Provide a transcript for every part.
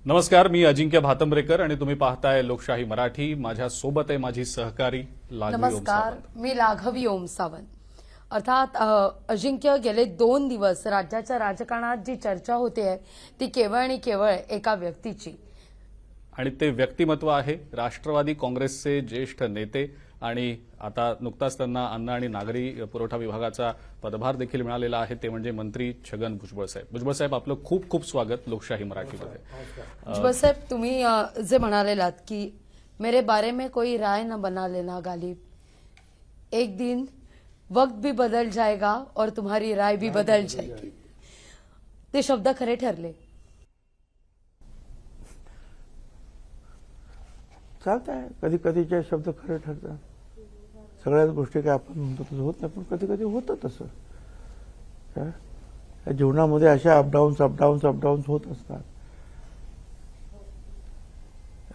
नमस्कार, मी अजिंक्य भातंब्रेकर आणि तुम्ही पाहताय लोकशाही मराठी. माझ्या सोबत आहे माझी सहकारी लाघवी ओम नमस्कार, सावंत. मी लाघवी ओम सावंत. अर्थात अजिंक्य, गेले 2 दिवस राज्याच्या राजकारणात जी चर्चा होते ती केवळ आणि केवळ एका व्यक्तीची, आणि ते व्यक्तिमत्व आहे राष्ट्रवादी काँग्रेसचे ज्येष्ठ नेते आणि आता नुकताच त्यांना अन्न आणि नागरी पुरवठा विभागाचा पदभार देखील मिळालेला आहे, ते म्हणजे मंत्री छगन भुजबळ साहेब. भुजबळ साहेब, आपलं खूप खूप स्वागत लोकशाही मराठीमध्ये. भुजबळ साहेब, तुम्ही जे म्हणालेलात की मेरे बारे में कोई राय न बना लेना गालिब, एक दिन वक्त भी बदल जाएगा और तुम्हारी राय भी बदल जाएगी, ते शब्द खरे ठरले. चालत आहे, कधी कधीचे शब्द खरे ठरतात. सगळ्याच गोष्टी काय आपण म्हणतो तसं होत नाही, पण कधी कधी होतं तसं. काय या जीवनामध्ये अशा अपडाऊन्स होत असतात.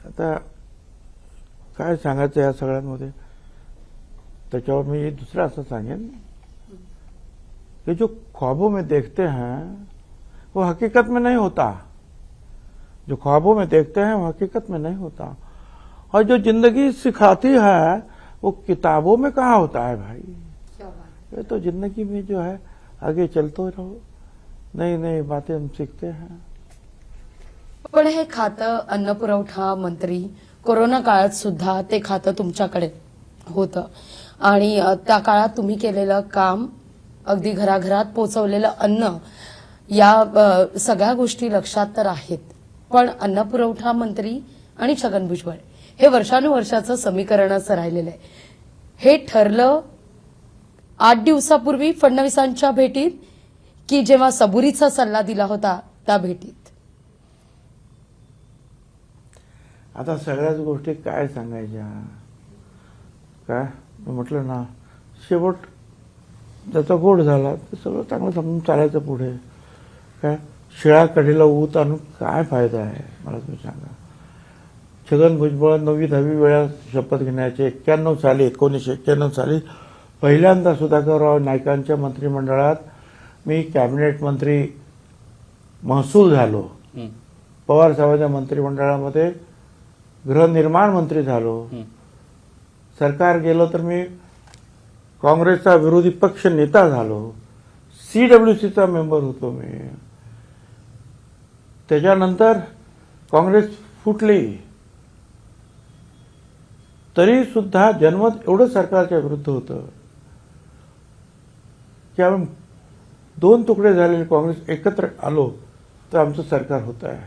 आता काय सांगायचं या सगळ्यांमध्ये, त्याच्यावर मी दुसरं असं सांगेन कि जो ख्वाबों में देखते हैं वो हकीकत में नहीं होता. जो ख्वाबों में देखते हैं वो हकीकत में नहीं होता. और जो जिंदगी सिखाती है वो किताबों में कहाँ होता है भाई. ये तो जिंदगी में जो है आगे चलते रहो, नई नई बातें हम सीखते हैं. पण हे खातं अन्न पुरवठा मंत्री, कोरोना काळात सुद्धा ते खातं तुमच्याकडे होतं आणि त्या काळात तुम्ही केलेलं काम, अगदी घराघरात पोहोचवलेलं अन्न, या सगळ्या गोष्टी लक्षात तर आहेत. पण अन्न पुरवठा मंत्री आणि छगन भुजबळ हे वर्षानुवर्षाचं समीकरण असं राहिलेलं आहे. हे ठरलं 8 दिवसापूर्वी फडणवीसांच्या भेटीत की जेव्हा सबुरीचा सल्ला दिला होता त्या भेटीत? आता सगळ्याच गोष्टी काय सांगायच्या. काय मी म्हटलं ना, शेवट त्याचा गोड झाला तर सगळं चांगलं समजून चालायचं पुढे. काय शिळा कढीला ऊत आणून काय फायदा आहे मला तुम्ही सांगा. छगन भुजबळ 9वी 10वी वेळा शपथ घेण्याचे 1991 साली पहिल्यांदा सुधाकरराव नाईकांच्या मंत्रिमंडळात मी कॅबिनेट मंत्री महसूल झालो. पवार साहेबांच्या मंत्रिमंडळामध्ये गृहनिर्माण मंत्री झालो. सरकार गेलं तर मी काँग्रेसचा विरोधी पक्ष नेता झालो. CWCचा मेंबर होतो मी. त्याच्यानंतर काँग्रेस फुटली तरी सुद्धा जनमत एवढं सरकारच्या विरुद्ध होतं की आम्ही 2 तुकडे झालेले काँग्रेस एकत्र आलो तर आमचं सरकार होत आहे.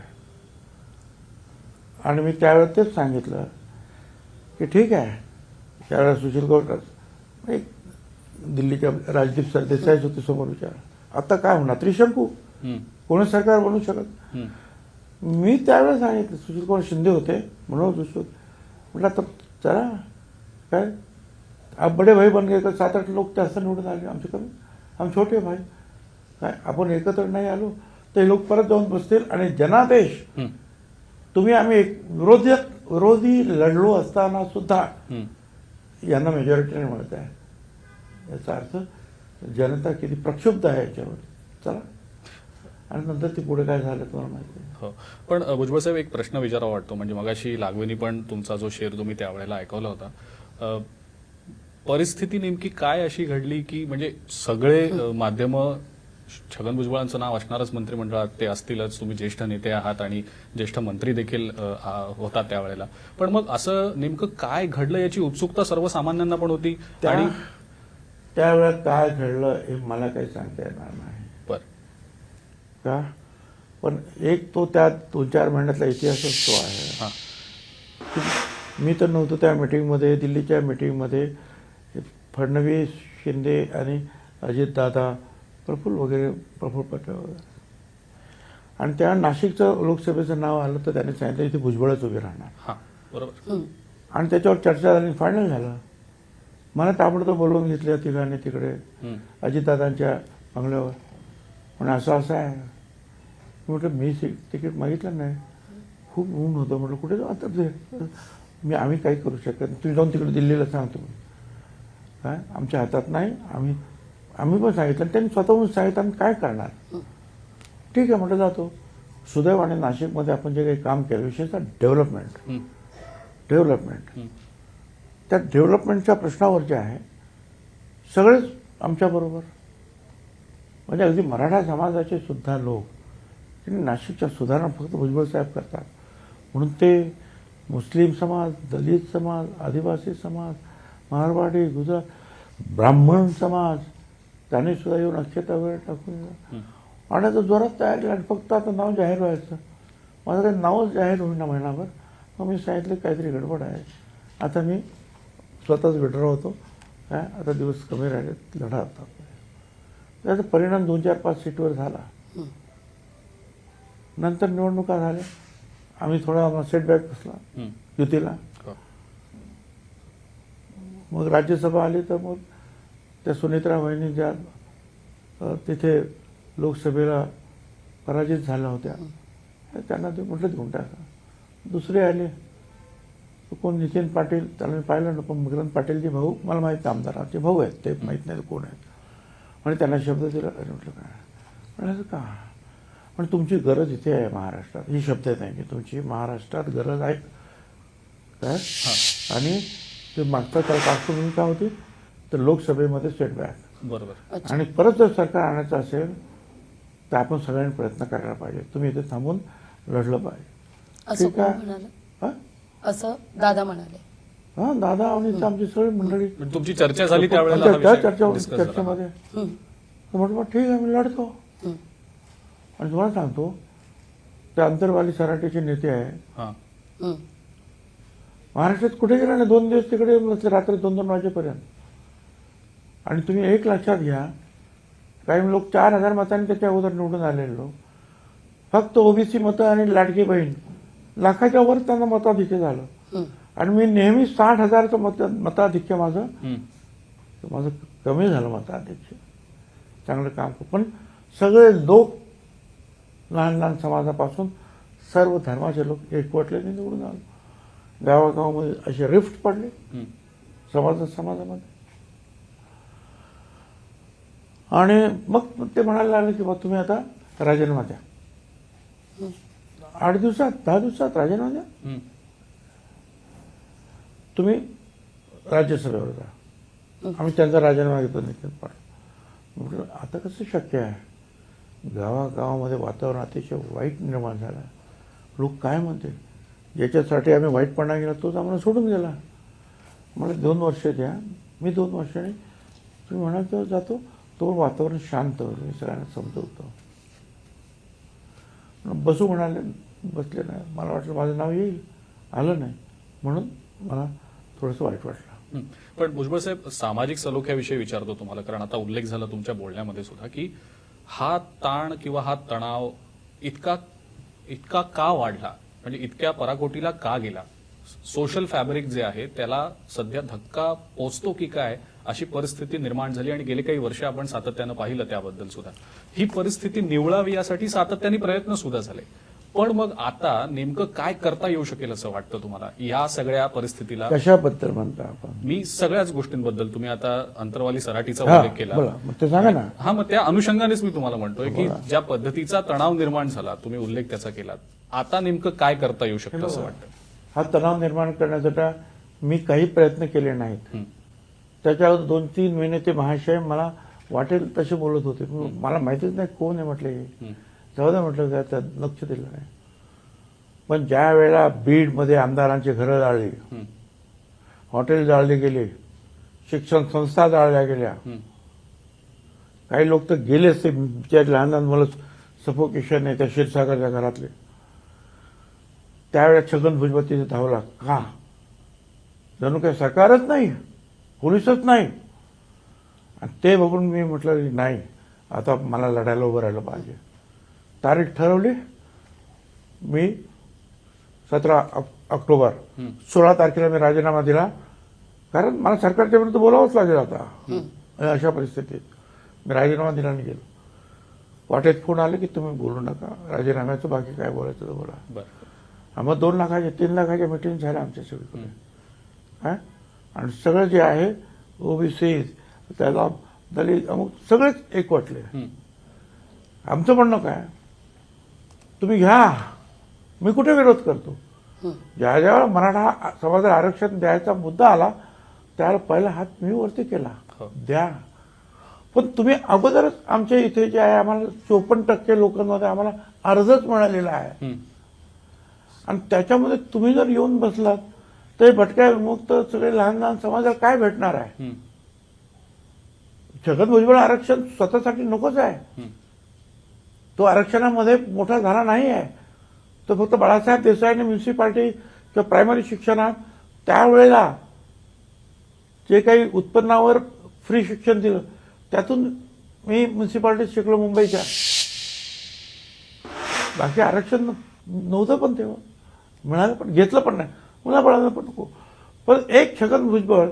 आणि मी त्यावेळेस तेच सांगितलं की ठीक आहे. त्यावेळेस सुशील कोलकर, एक दिल्लीच्या राजदीप सरदेसाई होते समोर विचार, आता काय होणार, त्रिशंकू, कोणी सरकार बनवू शकत. मी त्यावेळेस सांगितलं, सुशील कुमार शिंदे होते म्हणून म्हटलं आता चला काय आप बडे भाई बन गए, 7-8 लोक जास्त निवडून आले आमचे कमी, हम छोटे भाई, काय आपण एकत्र नाही आलो तर हे लोक परत जाऊन बसतील आणि जनादेश तुम्ही आम्ही एक विरोधी लढलो असताना सुद्धा यांना मेजॉरिटी नाही मिळत आहे. याचा अर्थ जनता किती प्रक्षुब्ध आहे याच्यावर. चला, आणि नंतर ते पुढे काय झालं तुम्हाला माहिती आहे. हो, पण भुजबळ साहेब, एक प्रश्न विचारावा वाटतो. म्हणजे मगाशी लागवेनी पण तुमचा जो शेर तुम्ही त्यावेळेला ऐकवला होता, परिस्थिती नेमकी काय अशी घडली की म्हणजे सगळे माध्यम छगन भुजबळांचं नाव असणारच मंत्रिमंडळात, ते असतीलच, तुम्ही ज्येष्ठ नेते आहात आणि ज्येष्ठ मंत्री देखील होता त्यावेळेला, पण मग असं नेमकं काय घडलं याची उत्सुकता सर्वसामान्यांना पण होती. आणि त्यावेळेला काय घडलं हे मला काही सांगता येणार नाही का, पण एक तो त्या 2-4 महिन्यातला इतिहासच तो आहे. मी तर नव्हतो त्या मीटिंगमध्ये, दिल्लीच्या मीटिंगमध्ये फडणवीस, शिंदे आणि अजितदादा, प्रफुल्ल पटेल वगैरे. आणि त्या नाशिकचं लोकसभेचं नाव आलं तर त्याने सांगितलं इथे भुजबळच उभे राहणार. बरोबर. आणि त्याच्यावर चर्चा झाली, फायनल झालं. मला ताबडतोब बोलवून घेतल्या ठिकाणी तिकडे अजितदादांच्या बंगल्यावर. पण असं आहे. म्हटलं मी तिकीट मागितलं नाही, खूप ऊन होतं. म्हटलं कुठे जाऊ आता, आम्ही काही करू शकत नाही, तुम्ही जाऊन तिकडे दिल्लीला सांगतो. काय आमच्या हातात नाही. आम्ही पण सांगितलं, त्यांनी स्वतःहून सांगितलं आम्ही काय करणार. ठीक आहे म्हटलं जातो. सुदैवाने नाशिकमध्ये आपण जे काही काम केलं, विशेषतः डेव्हलपमेंट हं. त्या डेव्हलपमेंटच्या प्रश्नावर जे आहे सगळेच आमच्याबरोबर, म्हणजे अगदी मराठा समाजाचे सुद्धा लोक त्यांनी नाशिकच्या सुधारणा फक्त भुजबळ साहेब करतात म्हणून ते मुस्लिम समाज, दलित समाज, आदिवासी समाज, मारवाडी, गुजरात, ब्राह्मण समाज त्याने सुद्धा येऊन अक्षता वेळ टाकून आणि आता जोरात तयारी आणि फक्त आता नाव जाहीर व्हायचं. माझं काही नावच जाहीर होईना महिनाभर. मग मी सांगितलं काहीतरी गडबड आहे. आता मी स्वतःच विड्रॉ होतो. काय आता दिवस कमी राहिले, लढा होता. त्याचा परिणाम 2-4-5 सीटवर झाला. नंतर निवडणुका झाल्या. आम्ही थोडा सेटबॅक बसला युतीला. मग राज्यसभा आली तर मग त्या सुनेत्रा वहिनी ज्या तिथे लोकसभेला पराजित झाल्या होत्या त्यांना ते म्हटलं देऊन टाका. दुसरे आले कोण, नितीन पाटील, त्याला मी पाहिलं ना, पण मकरंद पाटीलचे भाऊ मला माहीत, आमदाराचे भाऊ आहेत, ते माहीत नाही कोण आहेत. आणि त्यांना शब्द दिला. अरे म्हटलं काय म्हणायचं का, पण तुमची गरज इथे आहे महाराष्ट्रात. ही शब्द नाही की तुमची महाराष्ट्रात गरज आहे काय. आणि ते मागचा त्याला पार्श्वभूमी काय होती तर लोकसभेमध्ये सेटबॅक. बरोबर. आणि परत जर सरकार आणायचं असेल तर आपण सगळ्यांनी प्रयत्न करायला पाहिजे. तुम्ही इथे थांबून लढलं पाहिजे. असं ठीक कोण आहे. म्हणालं? हा? असं दादा म्हणाले. हा, दादा आणि आमची सगळी मंडळी. म्हणजे तुमची चर्चा झाली त्यावेळेला हा त्या विषय discuss झाला. चर्चेमध्ये हं. म्हटलं मग ठीक आहे, मी लढतो. हं. आणि तुम्हाला सांगतो ते अंतरवाली सराटीचे नेते आहे हां. हं. महाराष्ट्रात कुठे गेला नाही. 2 दिवस तिकडे बसले रात्री 2-2 वाजेपर्यंत. आणि तुम्ही एक लक्षात घ्या, काही लोक 4,000 मतांनी त्याच्या अगोदर निवडून आलेले लोक, फक्त ओबीसी मतं आणि लाडकी बहीण लाखाच्या वर त्यांना मताधिक्य झालं. हं. आणि मी नेहमी 60,000चं मताधिक्य माझं हं. माझं कमी झालं मताधिक्य. चांगलं काम करू. पण सगळे लोक लहान लहान समाजापासून सर्व धर्माचे लोक एकवटले निवडून आलो. गावागावामध्ये असे रिफ्ट पडले हं. समाजामध्ये. आणि मग ते म्हणायला लागले की बा तुम्ही आता राजीनामा द्या. 8 दिवसात 10 दिवसात राजीनामा द्या. हं. तुम्ही राज्यसभेवर जा. आम्ही त्यांचा राजीनामा घेतो नितीन पाटील. म्हटलं आता कसं शक्य आहे. गावागावामध्ये वातावरण अतिशय वाईट निर्माण झालं. लोक काय म्हणते, ज्याच्यासाठी आम्ही वाईटपणा गेला तोच आम्हाला सोडून गेला. मला 2 वर्ष द्या, मी 2 वर्षांनी तुम्ही म्हणाल तेव्हा जातो. तो वातावरण शांत होईल, मी सगळ्यांना समजवतो. बसू म्हणाले, बसले नाही. मला वाटलं माझं नाव येईल, आलं नाही, म्हणून मला थोडंसं वाईट वाटलं. पण भुजबळ साहेब, सामाजिक सलोख्याविषयी विचारतो तुम्हाला, कारण आता उल्लेख झाला तुमच्या बोलण्यामध्ये सुद्धा की हा ताण किंवा हा तणाव इतका का वाढला, म्हणजे इतक्या पराकोटीला का गेला. सोशल फॅब्रिक जे आहे त्याला सध्या धक्का पोचतो की काय, अशी परिस्थिती निर्माण झाली. आणि गेले काही वर्ष आपण सातत्यानं पाहिलं त्याबद्दल सुद्धा. ही परिस्थिती निवळावी यासाठी सातत्याने प्रयत्न सुद्धा झाले. पण मग आता नेमकं काय करता येऊ शकेल असं वाटतं तुम्हाला या सगळ्या परिस्थितीला? कशाबद्दल म्हणता आपण? मी सगळ्याच गोष्टींबद्दल, तुम्ही आता अंतरवाली सराटीचा हा, उल्लेख केला. बोला. मग ते सांगा ना. हा, मग त्या अनुषंगानेच मी तुम्हाला म्हणतोय की ज्या पद्धतीचा तणाव निर्माण झाला, तुम्ही उल्लेख त्याचा केलात, आता नेमकं काय करता येऊ शकतं असं वाटतं? हा तणाव निर्माण करण्यासाठी मी काही प्रयत्न केले नाहीत. हं. त्याच्यावर 2-3 महिने ते महाशय मला वाटेल तसे बोलत होते. मला माहितीच नाही कोण आहे म्हटले. जाऊ द्या म्हटलं, काय त्यात लक्ष दिलं नाही. पण ज्या वेळेला बीडमध्ये आमदारांची घरं जाळली, हॉटेल जाळले गेले, शिक्षण संस्था जाळल्या गेल्या, काही लोक तर गेलेच. ते लहान लहान मुलं सफोकेशन आहे त्या क्षीरसागरच्या घरातले. त्यावेळेला छगन भुजबळ तिथे धावला. का? जणू काही सरकारच नाही, पोलिसच नाही. आणि ते बघून मी म्हटलं नाही, आता मला लढायला उभं राहिलं पाहिजे. तारीख ठरवली. मी 17 ऑक्टोबर 16 तारखेला मी राजीनामा दिला. कारण मला सरकारच्या विरुद्ध बोलावंच लागेल आता. अशा परिस्थितीत मी राजीनामा दिला आणि गेलो. वाटेत फोन आले की तुम्ही बोलू नका, राजीनाम्याचं बाकी काय बोलायचं तर बोला. बरं. मग 2 लाखाच्या 3 लाखाच्या मिटिंग झाल्या आमच्या सगळीकडे. काय आणि सगळं जे आहे ओबीसी, त्याला दलित, अमुक सगळेच एकवटले. आमचं म्हणणं काय, तुम्ही घ्या, मी कुठे विरोध करतो. ज्या ज्यावेळेला मराठा समाजाला आरक्षण द्यायचा मुद्दा आला त्यावेळेला पहिला हात मी वरती केला, हो. द्या. पण तुम्ही अगोदरच आमच्या इथे जे आहे आम्हाला 54% लोकांमध्ये आम्हाला अर्जच मिळालेला आहे. हम्म. आणि त्याच्यामध्ये तुम्ही जर येऊन बसलात तर भटक्या विमुक्त सगळे लहान लहान समाजाला काय भेटणार आहे. हम्म. छगन भुजबळ आरक्षण स्वतःसाठी नकोच आहे. हम्म. तो आरक्षणामध्ये मोठा झाला नाही आहे. तो फक्त बाळासाहेब देसाईने म्युन्सिपाल्टी किंवा प्रायमरी शिक्षणात त्यावेळेला जे काही उत्पन्नावर फ्री शिक्षण दिलं त्यातून मी म्युन्सिपाल्टीत शिकलो मुंबईच्या. बाकी आरक्षण नव्हतं पण तेव्हा मिळालं पण घेतलं पण नाही, मुलाबाळांना पण नको. पण एक छगन भुजबळ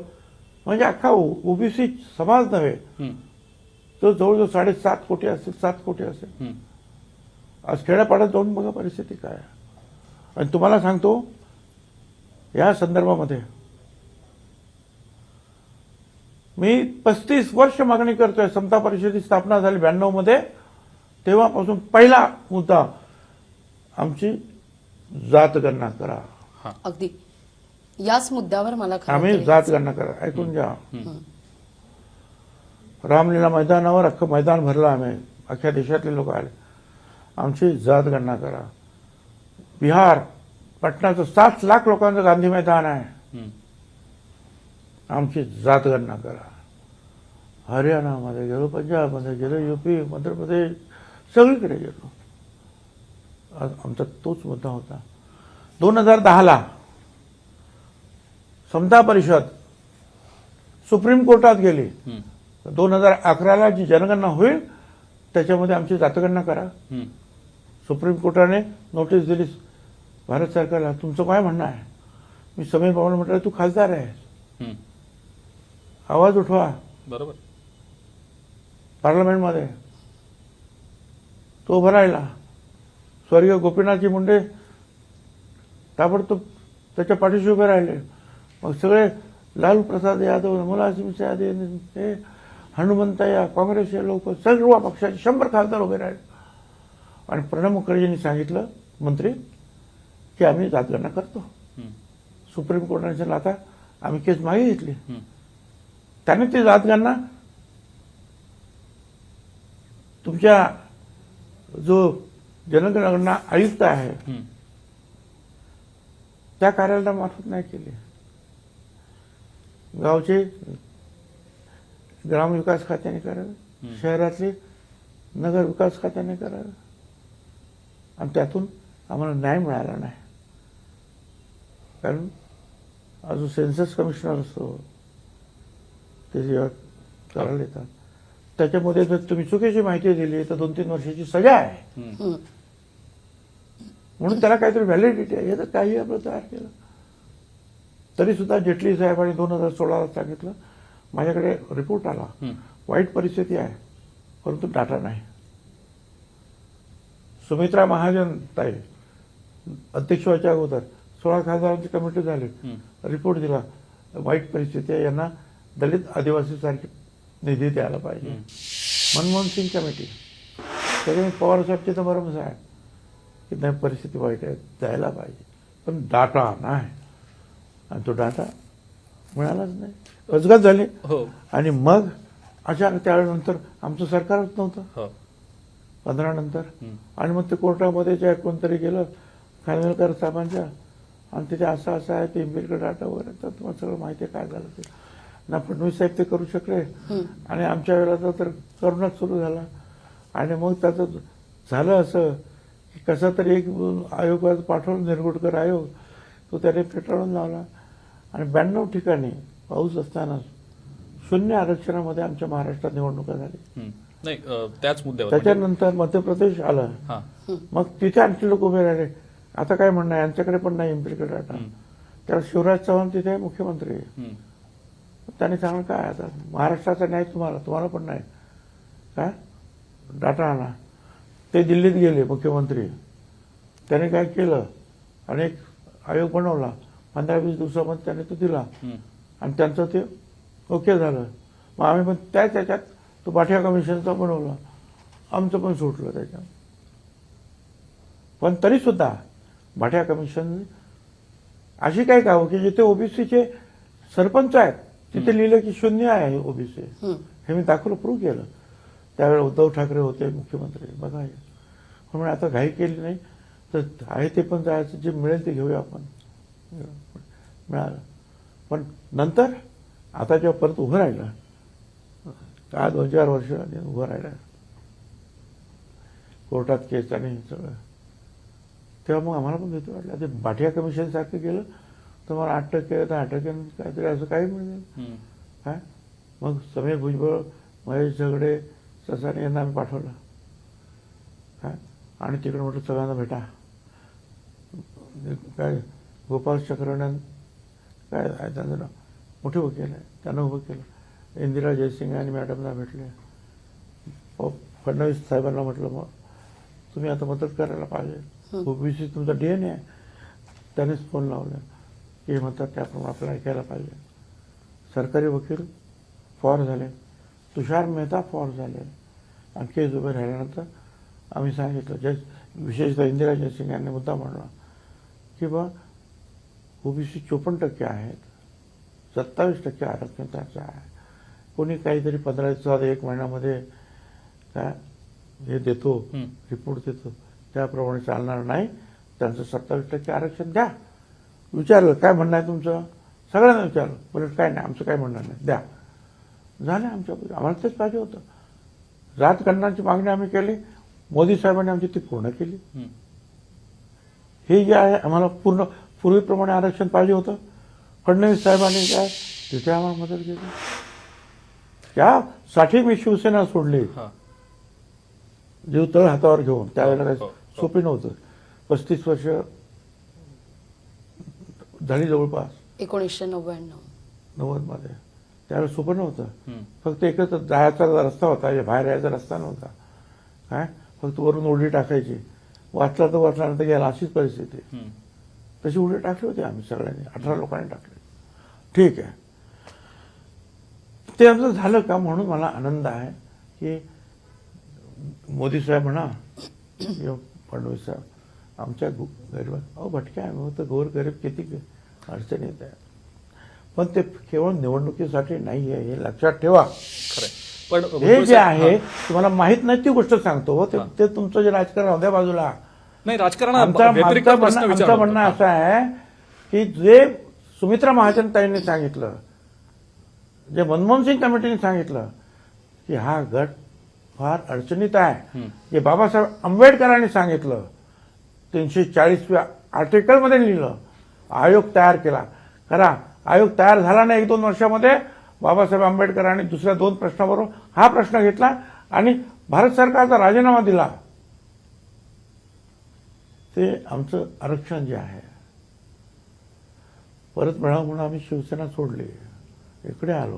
म्हणजे अख्खा ओबीसी समाज नव्हे, हम्म. तो जवळजवळ 7.5 कोटी असेल, 7 कोटी असेल. हम्म. आज खेड्यापाड्यात जाऊन बघा परिस्थिती काय आहे. आणि तुम्हाला सांगतो या संदर्भामध्ये मी 35 वर्ष मागणी करतोय. समता परिषदेची स्थापना झाली 92 मध्ये, तेव्हापासून पहिला मुद्दा आमची जातगणना करा. अगदी याच मुद्द्यावर मला खरं आम्ही तर- जातगणना करा. ऐकून घ्या. रामलीला मैदानावर अख्खं मैदान भरलं आम्ही, अख्ख्या देशातले लोक आले. आमची जातगणना करा. बिहार पटनाचं 7 लाख लोकांचं गांधी मैदान आहे, हम्म. आमची जातगणना करा. हरियाणामध्ये गेलो, पंजाबमध्ये गेलो, युपी, मध्य प्रदेश, सगळीकडे गेलो. आमचा तोच मुद्दा होता. 2010ला समता परिषद सुप्रीम कोर्टात गेली. हम्म. 2011ला जी जनगणना होईल त्याच्यामध्ये आमची जातगणना करा. हम्म. सुप्रीम कोर्टाने नोटीस दिली भारत सरकारला, तुमचं काय म्हणणं आहे. मी समीर पवार म्हटलं, तू खासदार आहे, हम्म. आवाज उठवा बरोबर. पार्लमेंटमध्ये. तो उभा राहिला. स्वर्गीय गोपीनाथजी मुंडे ताबडतोब त्याच्या पाठीशी उभे राहिले. मग सगळे लालू प्रसाद यादव, मुलायम सिंह यादव, हे हनुमंतय्या, काँग्रेसचे लोक, सर्व पक्षाचे 100 खासदार उभे राहिले. आणि प्रणब मुखर्जींनी सांगितलं, मंत्री, की आम्ही जातगणना करतो. हम्म. सुप्रीम कोर्टाने सांगितलं, आता आम्ही केस मागे घेतली. हम्म. त्याने ती जातगणना तुमच्या जो जनगणना आयुक्त आहे हम्म. त्या कार्यालयामार्फत नाही केली. गावचे ग्रामविकास खात्याने करावे, शहरातले नगर विकास खात्याने करावे. आणि त्यातून आम्हाला न्याय मिळाला नाही. कारण अजून सेन्सस कमिशनर असतो, ते जेव्हा करायला येतात त्याच्यामध्ये जर तुम्ही चुकीची माहिती दिली तर 2-3 वर्षाची सजा आहे. हम्म. म्हणून त्याला काहीतरी व्हॅलिडिटी आहे. हे तर काही आपलं तयार केलं. तरी सुद्धा जेटली साहेबांनी 2016ला सांगितलं, माझ्याकडे रिपोर्ट आला, हम्म. वाईट परिस्थिती आहे परंतु डाटा नाही. सुमित्रा महाजन ताई अध्यक्ष व्हायच्या अगोदर 16 खासदारांची कमिटी झाली, रिपोर्ट दिला, वाईट परिस्थिती आहे, यांना दलित आदिवासी सारखे निधी द्यायला पाहिजे. मनमोहन सिंग कमिटी, त्याच्यामुळे पवार साहेबचे तर बरोबर आहे की नाही, परिस्थिती वाईट आहे, द्यायला पाहिजे, पण डाटा नाही. आणि तो डाटा मिळालाच नाही, गजगज झाली. हो. आणि मग अचानक त्यावेळेनंतर आमचं सरकारच नव्हतं हो. 15 नंतर. आणि मग ते कोर्टामध्ये जे कोणतरी गेलं खानविलकर साहेबांच्या, आणि तिथे असं असं आहे ते इम्पिरिकल डाटा वगैरे, तर तुम्हाला सगळं माहिती आहे काय झालं ते. ना फडणवीस साहेब ते करू शकले, आणि आमच्या वेळेला तर करोनाच सुरू झाला. आणि मग त्याचं झालं असं की कसा तरी एक आयोग पाठवून, निरगुडकर आयोग, तो त्याने फेटाळून लावला. आणि 92 ठिकाणी पाऊस असताना 0 आरक्षणामध्ये आमच्या महाराष्ट्रात निवडणुका झाली. नाही, त्याच मुद्द्यावर त्याच्यानंतर मध्य प्रदेश आलं, हा. मग तिथे आणखी लोक उभे राहिले. आता काय म्हणणं आहे, यांच्याकडे पण नाही इम्पिरिकल डाटा. त्याला शिवराज चव्हाण तिथे मुख्यमंत्री आहे. त्याने सांगलं काय आता महाराष्ट्राचा न्याय तुम्हाला पण नाही काय, डाटा आणा. ते दिल्लीत गेले मुख्यमंत्री, त्याने काय केलं, आणि एक आयोग बनवला. 15-20 दिवसामध्ये त्याने तो दिला, आणि त्यांचं ते ओके झालं. मग आम्ही पण त्याच्यात तो पाठिया कमिशनचा बनवला, आमचं पण सुटलं त्याच्यात. पण तरी सुद्धा भाटिया कमिशन अशी काय गावं की जिथे ओबीसीचे सरपंच आहेत तिथे लिहिलं की शून्य आहे ओबीसी. हे मी दाखवलं, प्रूव्ह केलं. त्यावेळेला उद्धव ठाकरे होते मुख्यमंत्री. बघा हे म्हणून आता घाई केली नाही तर आहे ते पण जायचं, जे मिळेल ते घेऊया आपण. मिळालं. पण नंतर आता जेव्हा परत उभं राहिलं, का 2-4 वर्ष उभं राहिलं कोर्टात केस आणि सगळं, तेव्हा मग आम्हाला पण भीती वाटलं. ते भाटिया कमिशन सारखं केलं तर मला 8% 10% काहीतरी असं काही मिळेल काय. मग समीर भुजबळ, महेश झगडे, ससाने यांना आम्ही पाठवलं काय, आणि तिकडे म्हटलं सगळ्यांना भेटा. काय गोपाल चक्रवर्ती काय आहे त्यांचं नाव, मोठे वकील आहे, त्यांना उभं केलं. इंदिरा जयसिंग आणि मॅडमला भेटले. फडणवीस साहेबांना म्हटलं मग तुम्ही आता मदत करायला पाहिजे, ओबीसी तुमचा DNA आहे. त्यानेच फोन लावला की म्हणतात त्याप्रमाणे आपल्याला ऐकायला पाहिजे. सरकारी वकील फॉर झाले, तुषार मेहता फॉर झाले. आणि केस उभे राहिल्यानंतर आम्ही सांगितलं, विशेषतः इंदिरा जयसिंग यांनी मुद्दा मांडला की बा ओबीसी 54% आहेत, 27% आरक्षण त्याचं आहे. कोणी काहीतरी 15 दिवसात 1 महिन्यामध्ये काय हे देतो, रिपोर्ट देतो, त्याप्रमाणे चालणार नाही. त्यांचं 27% आरक्षण द्या. विचारलं काय म्हणणं आहे तुमचं, सगळ्यांना विचारलं. बोलत काय नाही, आमचं काय म्हणणं नाही, द्या. झालं आमच्या, आम्हाला तेच पाहिजे होतं. जातगणनाची मागणी आम्ही केली, मोदी साहेबांनी आमची ती पूर्ण केली. हे जे आहे आम्हाला पूर्वीप्रमाणे आरक्षण पाहिजे होतं. फडणवीस साहेबांनी काय तिथे आम्हाला मदत केली. त्यासाठी मी शिवसेना सोडली, जीव तळ हातावर घेऊन. त्यावेळेला काही सोपी नव्हतं. 35 वर्ष झाली जवळपास 1999 मध्ये. त्यावेळेस सोपं नव्हतं. फक्त एकच जायचा रस्ता होता, बाहेर यायचा रस्ता नव्हता काय. फक्त वरून उडी टाकायची, वाचला तर वाचला, नंतर गेला, अशीच परिस्थिती. तशी उडी टाकली होती आम्ही सगळ्यांनी, 18 लोकांनी टाकली. ठीक आहे, ते आमचं झालं का म्हणून मला आनंद आहे की मोदी साहेब म्हणा किंवा फडणवीस साहेब आमच्या गरीबात, अहो भटक्या आहे होतं, गोर गरीब किती अडचण येत आहे. पण ते केवळ निवडणुकीसाठी नाही आहे, हे लक्षात ठेवा. पण हे जे आहे तुम्हाला माहित नाही ती गोष्ट सांगतो. ते तुमचं जे राजकारण होत्या बाजूला नाही, राजकारण आमचं म्हणणं असं आहे की जे सुमित्रा महाजन ताईंनी सांगितलं, जे मनमोहन सिंग कमिटीने सांगितलं की हा गट फार अडचणीत आहे, जे बाबासाहेब आंबेडकरांनी सांगितलं, 340व्या आर्टिकलमध्ये लिहिलं, आयोग तयार केला. करा, आयोग तयार झाला नाही 1-2 वर्षामध्ये. बाबासाहेब आंबेडकरांनी दुसऱ्या 2 प्रश्नाबरोबर हा प्रश्न घेतला आणि भारत सरकारचा राजीनामा दिला. ते आमचं आरक्षण जे आहे परत मिळावं म्हणून आम्ही शिवसेना सोडली, इकडे आलो.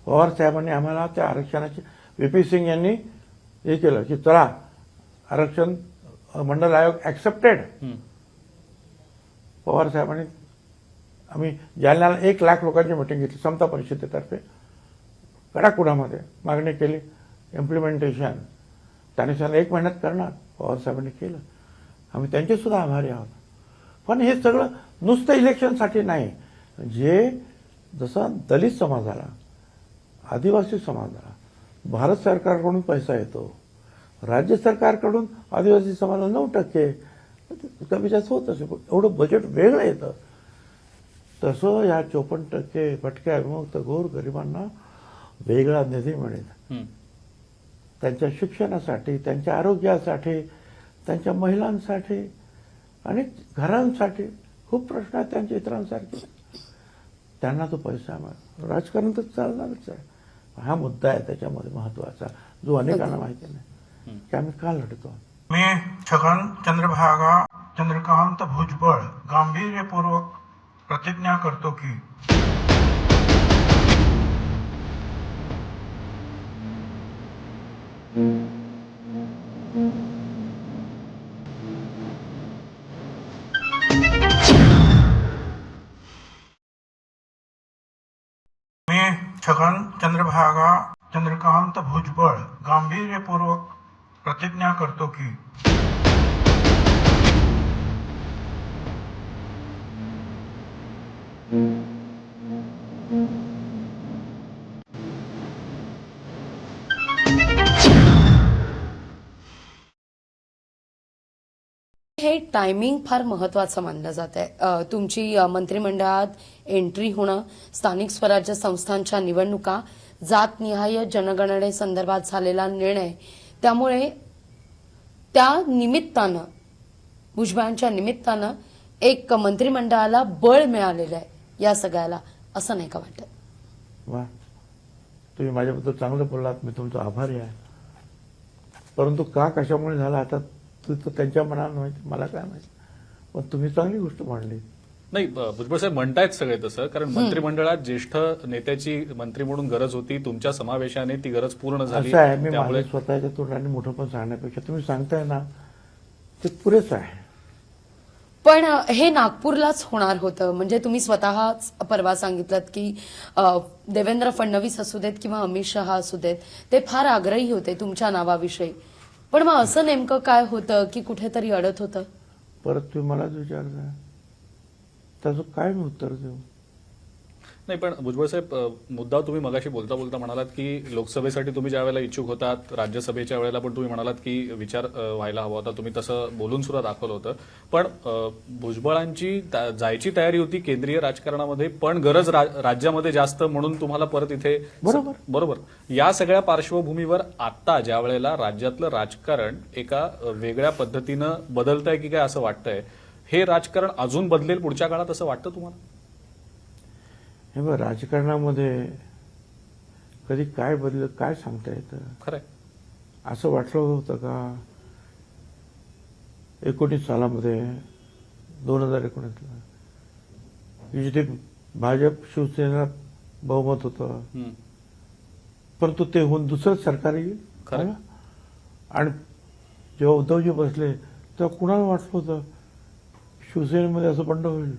पवार साहेबांनी आम्हाला त्या आरक्षणाची, VP सिंग यांनी हे केलं की चला आरक्षण मंडल आयोग ऍक्सेप्टेड. पवार साहेबांनी, आम्ही जालन्याला 1 लाख लोकांची मिटिंग घेतली समता परिषदेतर्फे, कडाकुडामध्ये मागणी केली इम्प्लिमेंटेशन. त्याने सांगितलं 1 महिन्यात करणार. पवार साहेबांनी केलं. आम्ही त्यांचे सुद्धा आभारी आहोत. पण हे सगळं नुसतं इलेक्शनसाठी नाही. जे जसं दलित समाजाला, आदिवासी समाजाला भारत सरकारकडून पैसा येतो, राज्य सरकारकडून आदिवासी समाजाला 9%, कमी जास्त होत असे, एवढं बजेट वेगळं येतं. तसं या 54% भटक्या विमुक्त गोर गरिबांना वेगळा निधी मिळेल. त्यांच्या शिक्षणासाठी, त्यांच्या आरोग्यासाठी, त्यांच्या महिलांसाठी आणि घरांसाठी खूप प्रश्न आहेत त्यांच्या इतरांसारखे. त्यांना तो पैसा मिळेल. राजकारण तर चालणारच आहे. हा मुद्दा आहे त्याच्यामध्ये महत्वाचा, जो अनेकांना माहिती नाही की आम्ही का लढतो. मी छगन चंद्रभागा चंद्रकांत भुजबळ गांभीर्यपूर्वक प्रतिज्ञा करतो की मी छगन चंद्रभागा चंद्रकांत भुजबळ गांभीर्यपूर्वक प्रतिज्ञा करतो की हे टायमिंग फार महत्वाचं मानलं जात आहे. तुमची मंत्रिमंडळात एंट्री होणं, स्थानिक स्वराज्य संस्थांच्या निवडणुका, जातनिहाय जनगणनेसंदर्भात झालेला निर्णय, त्यामुळे त्या निमित्तानं भुजबळांच्या निमित्तानं एक मंत्रिमंडळाला बळ मिळालेलं आहे या सगळ्याला, असं नाही का वाटत? वा, तुम्ही माझ्याबद्दल चांगलं बोललात, मी तुमचा आभारी आहे. परंतु का कशामुळे झालं आता तर त्यांच्या मनाला माहिती, मला काय माहिती. पण तुम्ही चांगली गोष्ट मांडली. नाही, भुजबळ साहेब म्हणतायत सगळे तसं, कारण मंत्रिमंडळात ज्येष्ठ नेत्याची मंत्री म्हणून गरज होती. तुमच्या समावेशाने ती गरज पूर्ण झाली. असं आहे, मी त्यामुळे माझ्या स्वतःच्या तोंडाने मोठं पण सांगण्यापेक्षा तुम्ही सांगताय ना ते पुरेसं आहे. पण हे नागपूरलाच होणार होतं. म्हणजे तुम्ही स्वतःच परवा सांगितलं की देवेंद्र फडणवीस असू देत किंवा अमित शहा असू देत, ते फार आग्रही होते तुमच्या नावाविषयी. पण मग असं नेमकं काय होतं की कुठेतरी अडत होतं? परत तुम्ही मलाच विचारता, त्याचं काय मी उत्तर देऊ? नाही, पण भुजबळ साहेब, मुद्दा तुम्ही मगाशी बोलता बोलता म्हणालात की लोकसभेसाठी तुम्ही ज्या वेळेला इच्छुक होतात, राज्यसभेच्या वेळेला पण तुम्ही म्हणालात की विचार व्हायला हवा होता. तुम्ही तसं बोलून सुद्धा दाखवलं होतं. पण भुजबळांची जायची तयारी होती केंद्रीय राजकारणामध्ये, पण गरज राज्यामध्ये जास्त, म्हणून तुम्हाला परत इथे. बरोबर. या सगळ्या पार्श्वभूमीवर आता ज्या वेळेला राज्यातलं राजकारण एका वेगळ्या पद्धतीनं बदलतंय की काय असं वाटतंय, हे राजकारण अजून बदलेल पुढच्या काळात असं वाटतं तुम्हाला? हे बघ, राजकारणामध्ये कधी काय बदल काय सांगता येतं? खरंय. असं वाटलं होतं का 19 सालामध्ये 2019ला जिथे भाजप शिवसेना बहुमत होतं, परंतु ते होऊन दुसरं सरकार येईल. खरं. आणि जेव्हा उद्धवजी बसले तेव्हा कुणाला वाटलं होतं शिवसेनेमध्ये असं बंड होईल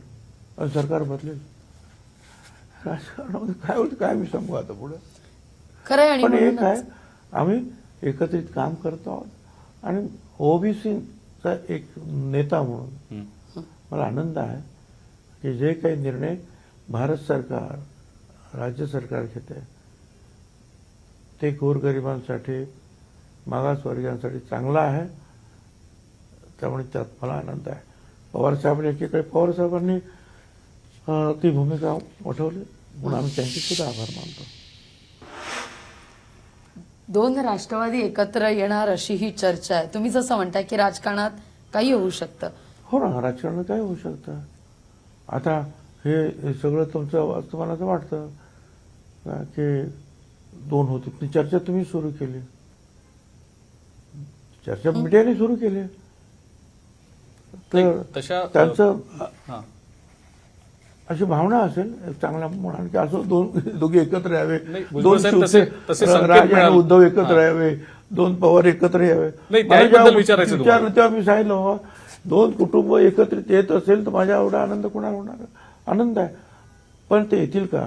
आणि सरकार बदलेल? राजकारणामध्ये काय होतं काय मी सांगू आता पुढे. खरंय. आणि पण एक म्हणूनच आहे, आम्ही एकत्रित काम करतो आहोत आणि ओबीसीचा एक नेता म्हणून मला आनंद आहे की जे काही निर्णय भारत सरकार, राज्य सरकार घेते ते गोरगरिबांसाठी, मागासवर्गीयांसाठी चांगला आहे. त्यामुळे त्यात मला आनंद आहे. पवारसाहेबांनी एकीकडे पवारसाहेबांनी ती भूमिका वठवली, म्हणून आम्ही त्यांचे सुद्धा आभार मानतो. दोन राष्ट्रवादी एकत्र येणार अशी ही चर्चा आहे. तुम्ही जसं म्हणताय की राजकारणात काही होऊ शकतं. हो ना, राजकारणात काय होऊ शकतं. आता हे सगळं तुमचं तुम्हाला असं वाटतं का की दोन होते, ती चर्चा तुम्ही सुरू केली, चर्चा मीडियाने सुरू केली, तर तशा त्यांचं हां. अशी भावना असेल चांगल्या म्हणून की असं दोघे एकत्र यावे, नाही, दोन भुजबळ साहेब तसे संकेत राज आणि मिळाले. उद्धव एकत्र यावे, दोन पवार एकत्र यावे. नाही, मला त्याबद्दल जेव्हा विचारायचं विचारलं तेव्हा मी सांगितलं, बाबा दोन कुटुंब एकत्रित येत असेल तर माझ्या एवढा आनंद कोणाला होणार? आनंद आहे. पण ते येतील का?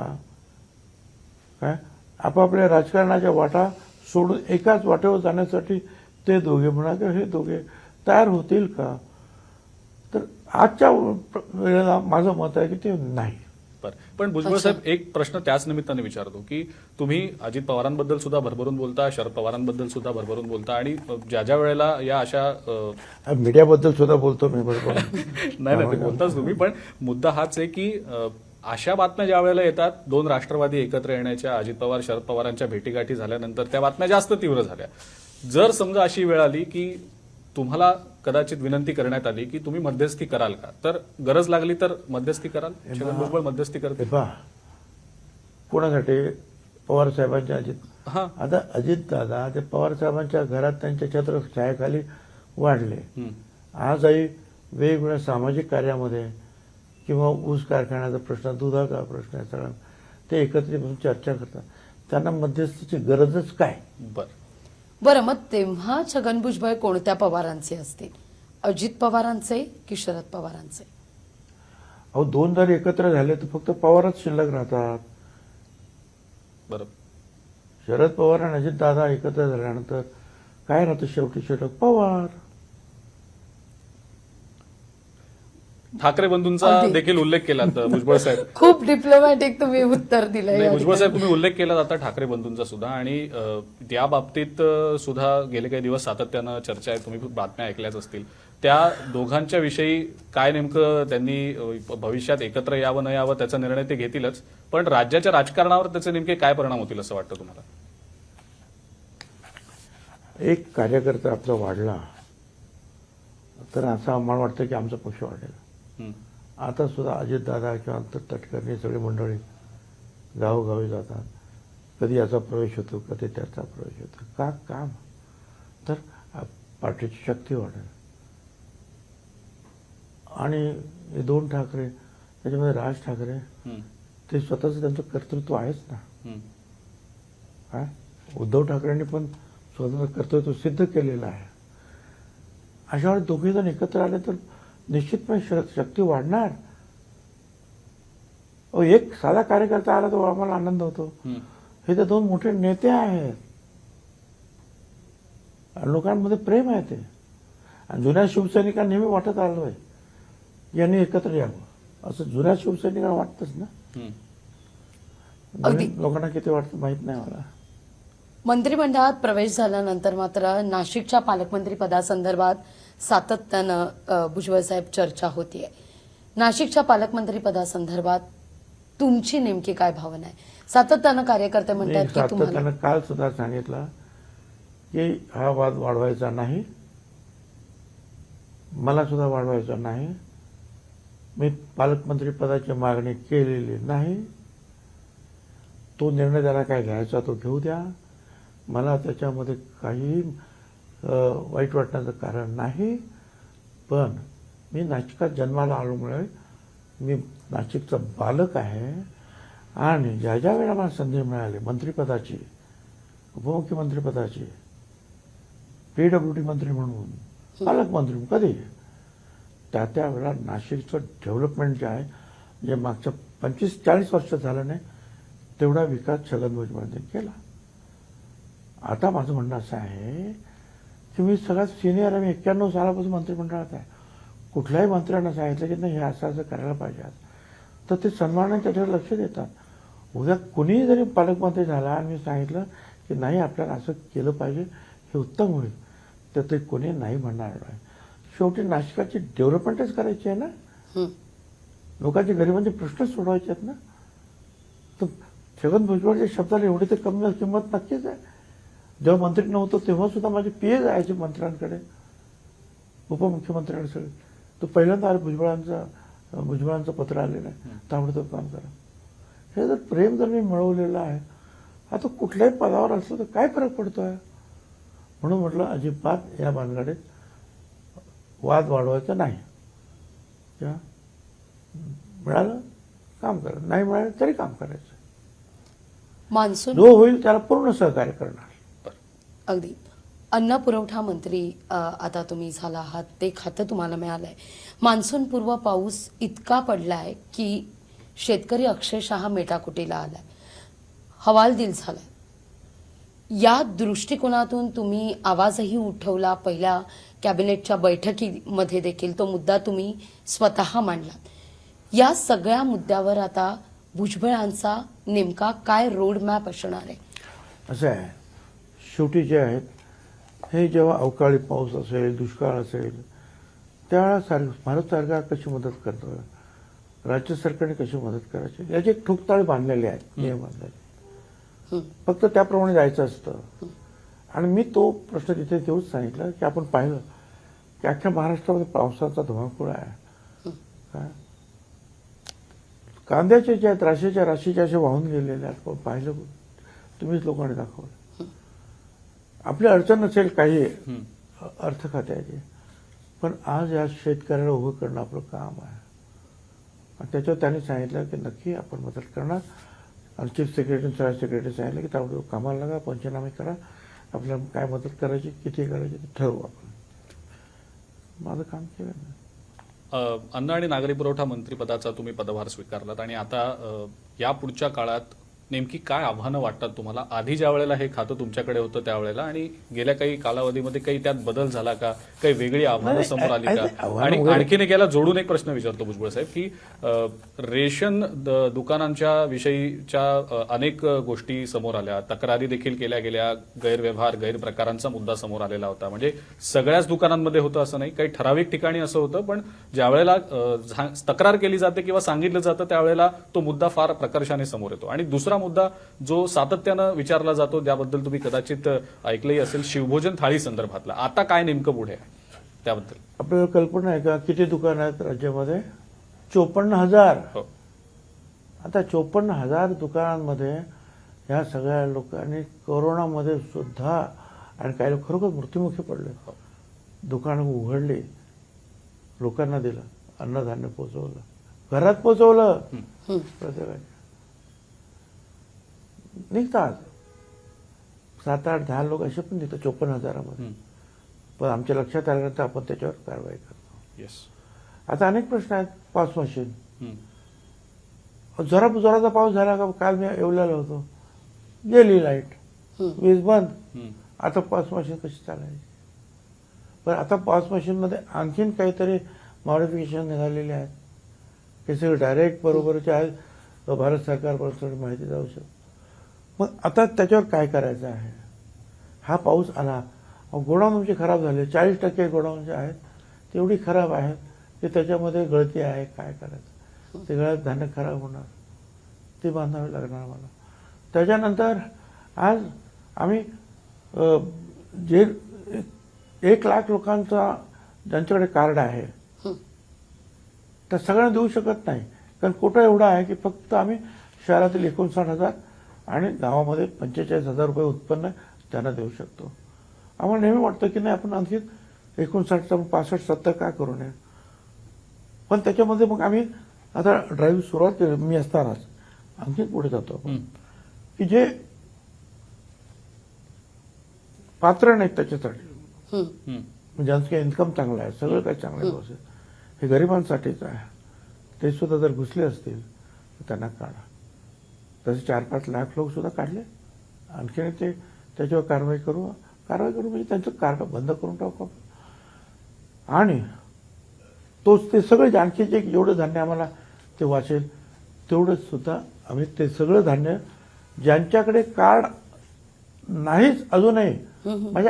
काय आपापल्या राजकारणाच्या वाटा सोडून एकाच वाटेवर जाण्यासाठी ते दोघे म्हणा किंवा हे दोघे तयार होतील का? तर आजच्या वेळेला माझं मत आहे की ते नाही. बरं. पण भुजबळ साहेब, एक प्रश्न त्याच निमित्ताने विचारतो की तुम्ही अजित पवारांबद्दल सुद्धा भरभरून बोलता, शरद पवारांबद्दल सुद्धा भरभरून बोलता, आणि ज्या ज्या वेळेला या अशा मीडियाबद्दल सुद्धा बोलतो मी बरोबर. नाही, ते बोलताच तुम्ही. पण मुद्दा हाच आहे की अशा बातम्या ज्या वेळेला येतात, दोन राष्ट्रवादी एकत्र येण्याच्या, अजित पवार शरद पवारांच्या भेटीगाठी झाल्यानंतर त्या बातम्या जास्त तीव्र झाल्या. जर समजा अशी वेळ आली की तुम्हाला कदाचित विनंती करण्यात आली की तुम्ही मध्यस्थी कराल का, तर गरज लागली तर मध्यस्थी कराल? छगन भुजबळ मध्यस्थी करते? कोणासाठी? पवार साहेबांच्या अजित. हां. आता अजित दादा ते पवार साहेबांच्या घरात त्यांच्या छत्रछायाखाली वाढले. आजही वेगवेगळ्या सामाजिक कार्यामध्ये किंवा ऊस कारखान्याचा प्रश्न, दुधाचा प्रश्न आहे, सगळं ते एकत्रित बसून चर्चा करतात. त्यांना मध्यस्थीची गरजच काय? बरं, मग तेव्हा छगन भुजबळ कोणत्या पवारांचे असतील? अजित पवारांचे की शरद पवारांचे? अहो, दोन जर एकत्र झाले तर फक्त पवारच शिल्लक राहतात. बरोबर. शरद पवार आणि अजित दादा एकत्र झाल्यानंतर काय राहतं शेवटी? शिल्लक पवार. ठाकरे बंधूंचा देखील उल्लेख केला भुजबळ साहेब. खूप डिप्लोमॅटिक तुम्ही उत्तर दिलंय. भुजबळ साहेब, तुम्ही उल्लेख केला जाता ठाकरे बंधूंचा सुद्धा, आणि त्या बाबतीत सुद्धा गेले काही दिवस सातत्यानं चर्चा आहे, तुम्ही बातम्या ऐकल्याच असतील. त्या दोघांच्या विषयी काय नेमकं त्यांनी भविष्यात एकत्र यावं न यावं त्याचा निर्णय ते घेतीलच, पण राज्याच्या राजकारणावर त्याचे नेमके काय परिणाम होतील असं वाटतं तुम्हाला? एक कार्यकर्ता आपला वाढला तर असं आम्हाला वाटतं की आमचा पक्ष वाढेल. हं. आता सुद्धा अजितदादा किंवा तटकर्णी सगळी मंडळी गावोगावी जातात. कधी याचा प्रवेश होतो, कधी त्याचा प्रवेश होतो. का काम तर पार्टीची शक्ती वाढेल. आणि हे 2 ठाकरे त्याच्यामध्ये राज ठाकरे हं. ते स्वतःचं त्यांचं कर्तृत्व आहेच ना. हं. काय उद्धव ठाकरेंनी पण स्वतःचं कर्तृत्व सिद्ध केलेलं आहे. अशा वेळी दोघे जण एकत्र आले तर निश्चितपणे शक्ती वाढणार. एक साधा कार्यकर्ता आला तो आम्हाला आनंद होतो. हं. हे तर 2 मोठे नेते आहेत. लोकांमध्ये प्रेम आहे ते. आणि जुन्या शिवसैनिकांना नेहमी वाटत आलोय यांनी एकत्र यावं असं जुन्या शिवसैनिकांना वाटतंच ना. हं. अगदी. नवीन लोकांना किती वाटतं माहित नाही मला. मंत्रिमंडळात प्रवेश झाल्यानंतर मात्र नाशिकच्या पालकमंत्री पदासंदर्भात सातत्यानं भुजबळ साहेब चर्चा होतीये. नाशिकच्या पालकमंत्री पदासंदर्भात तुमची नेमकी काय भावना आहे? सातत्यानं कार्यकर्ते म्हणतात की तुम्हाला सातत्यानं काल सुद्धा सांगितलं की हा वाद वाढवायचा नाही. मला सुद्धा वाढवायचा नाही. मी पालकमंत्री पदाची मागणी केलेली नाही. तो निर्णय त्याला काय घ्यायचा तो घेऊ द्या. मला त्याच्यामध्ये काही वाईट वाटण्याचं कारण नाही. पण मी नाशिकात जन्माला आल्यामुळे मी नाशिकचा बालक आहे. आणि ज्या ज्या वेळेला मला संधी मिळाली मंत्रिपदाची, उपमुख्यमंत्रीपदाची, PWD मंत्री म्हणून, पालकमंत्री म्हणून, कधी त्या वेळेला नाशिकचं डेव्हलपमेंट जे आहे जे मागच्या 25-40 वर्ष झालं नाही तेवढा विकास छगन भुजबळांनी केला. आता माझं म्हणणं असं आहे की मी सगळ्यात सिनियर आहे. मी 91 सालापासून मंत्रिमंडळात आहे. कुठल्याही मंत्र्यांना सांगितलं की नाही हे असं करायला पाहिजे तर ते सन्मानाने त्याच्यावर लक्ष देतात. उद्या कुणीही जरी पालकमंत्री झाला आणि मी सांगितलं की नाही आपल्याला असं केलं पाहिजे हे उत्तम होईल तर ते कोणी नाही म्हणणार आहे. शेवटी नाशिकाची डेव्हलपमेंटच करायची आहे ना. लोकांचे गरिबांचे प्रश्न सोडवायचे आहेत ना. तर छगन भुजबळच्या शब्दाला एवढी तर कमी किंमत नक्कीच आहे. जेव्हा मंत्री नव्हतो तेव्हा सुद्धा माझे PA जायचे मंत्र्यांकडे, उपमुख्यमंत्र्यांकडे सगळे. तो पहिल्यांदा भुजबळांचं पत्र आलेलं आहे ताबडतोब काम करा. हे जर प्रेम जर मी मिळवलेलं आहे आता कुठल्याही पदावर असलं तर काय फरक पडतोय. म्हणून म्हटलं अजिबात या भानगडीत वाद वाढवायचा नाही. किंवा मिळालं काम करा, नाही मिळालं तरी काम करायचं. मान्सून जो होईल त्याला पूर्ण सहकार्य करणार. अगदी. अन्न पुरवठा मंत्री आता तुम्ही झाला आहात, ते खातं तुम्हाला मिळालंय. मान्सून पूर्व पाऊस इतका पडलाय की शेतकरी अक्षरशः मेटाकुटीला आलाय, हवालदिल झालाय. या दृष्टिकोनातून तुम्ही आवाजही उठवला. पहिल्या कॅबिनेटच्या बैठकीमध्ये देखील तो मुद्दा तुम्ही स्वतः मांडलात. या सगळ्या मुद्द्यावर आता भुजबळांचा नेमका काय रोडमॅप असणार आहे? असं आहे, शेवटी जे आहेत हे जेव्हा अवकाळी पाऊस असेल, दुष्काळ असेल त्यावेळेला भारत सरकार कशी मदत करतं, राज्य सरकारने कशी मदत करायची याचे ठोकताळे बांधलेले आहेत, नियम बांधलेले. फक्त त्याप्रमाणे जायचं असतं. आणि मी तो प्रश्न तिथे तेवढंच सांगितलं की आपण पाहिलं की अख्ख्या महाराष्ट्रामध्ये पावसाचा धुमाकूळ आहे. काय कांद्याचे जे आहेत राशीच्या असे वाहून गेलेले आहेत. पाहिलं तुम्हीच लोकांनी दाखवलं. आपली अडचण नसेल काही अर्थ खात्याची, पण आज या शेतकऱ्याला उभं करणं आपलं काम आहे. आणि त्याच्यावर त्यांनी सांगितलं की नक्की आपण मदत करणार. आणि चीफ सेक्रेटरी सगळ्या सेक्रेटरी सांगितलं की त्यामुळे कामाला लागा, पंचनामे करा, आपल्याला काय मदत करायची किती करायची ते ठरवू आपण. माझं काम केलं ना. अन्न आणि नागरी पुरवठा मंत्रिपदाचा तुम्ही पदभार स्वीकारलात आणि आता या पुढच्या काळात नेमकी काय आव्हानं वाटतात तुम्हाला आधी ज्या वेळेला हे खातं तुमच्याकडे होतं त्यावेळेला आणि गेल्या काही कालावधीमध्ये काही त्यात बदल झाला का काही वेगळी आव्हानं नाही, समोर आली नाही, का आव्हानं आणि वगैरे- आणखीन एक याला जोडून एक प्रश्न विचारतो भुजबळ साहेब की रेशन दुकानांच्या विषयीच्या अनेक गोष्टी समोर आल्या तक्रारी देखील केल्या गेल्या गैरव्यवहार गैरप्रकारांचा मुद्दा समोर आलेला होता म्हणजे सगळ्याच दुकानांमध्ये होतं असं नाही काही ठराविक ठिकाणी असं होतं पण ज्या वेळेला तक्रार केली जाते किंवा सांगितलं जातं त्यावेळेला तो मुद्दा फार प्रकर्षाने समोर येतो आणि दुसरा मुद्दा जो सातत्यानं विचारला जातो त्याबद्दल तुम्ही कदाचित ऐकलंही असेल शिवभोजन थाळी संदर्भातला आता काय नेमकं पुढे आहे त्याबद्दल आपल्याला कल्पना आहे का किती दुकान आहेत राज्यामध्ये 54,000. हो आता 54,000 दुकानांमध्ये ह्या सगळ्या लोकांनी कोरोनामध्ये सुद्धा आणि काही लोक खरोखर मृत्युमुखी पडले. दुकानं उघडली, लोकांना दिलं, अन्नधान्य पोचवलं, घरात पोचवलं प्रत्येकाने. निघतात 7, 8, 10 लोक असे पण निघतात 54,000मध्ये. पण आमच्या लक्षात आल्यानंतर आपण त्याच्यावर कारवाई करतो. येस आता अनेक प्रश्न आहेत. पाऊस मशीन जरा जोराचा पाऊस झाला का काल मी येवल्याला होतो गेली लाईट वीज बंद. आता पाऊस मशीन कशी चालायची. पण आता पाऊस मशीनमध्ये आणखीन काहीतरी मॉडिफिकेशन निघालेले आहेत हे सगळे डायरेक्ट बरोबरचे आहेत भारत सरकारपासून माहिती जाऊ शकते. मग आता त्याच्यावर काय करायचं आहे. हा पाऊस आला गोडाऊन तुमचे खराब झाले 40% गोडाऊन जे आहेत तेवढी खराब आहेत की त्याच्यामध्ये गळती आहे काय करायचं. ते गळ्यात धान्य खराब होणार ते बांधावे लागणार मला. त्याच्यानंतर आज आम्ही जे 1 लाख लोकांचा ज्यांच्याकडे कार्ड आहे तर सगळ्यांना देऊ शकत नाही कारण कोटा एवढा आहे की फक्त आम्ही शहरातील 59,000 आणि गावामध्ये 45,000 रुपये उत्पन्न त्यांना देऊ शकतो. आम्हाला नेहमी वाटतं की नाही आपण आणखी 59 65-70 का करू नये. पण त्याच्यामध्ये मग आम्ही आता ड्राईव्ह सुरुवात केली मी असतानाच आणखी पुढे जातो आपण की जे पात्र नाहीत त्याच्यासाठी ज्यांचं काही इन्कम चांगलं आहे सगळं काही चांगलं आहे व्यवस्थित हे गरिबांसाठीच आहे. ते सुद्धा जर घुसले असतील तर त्यांना काढा. तसे 4-5 लाख लोक सुद्धा काढले. आणखीन ते त्याच्यावर कारवाई करू म्हणजे त्यांचं कार्ड बंद करून टाकू आणि तोच ते सगळे आणखी जे जेवढं धान्य आम्हाला ते वाचेल तेवढंच सुद्धा आम्ही ते सगळं धान्य ज्यांच्याकडे कार्ड नाहीच अजूनही म्हणजे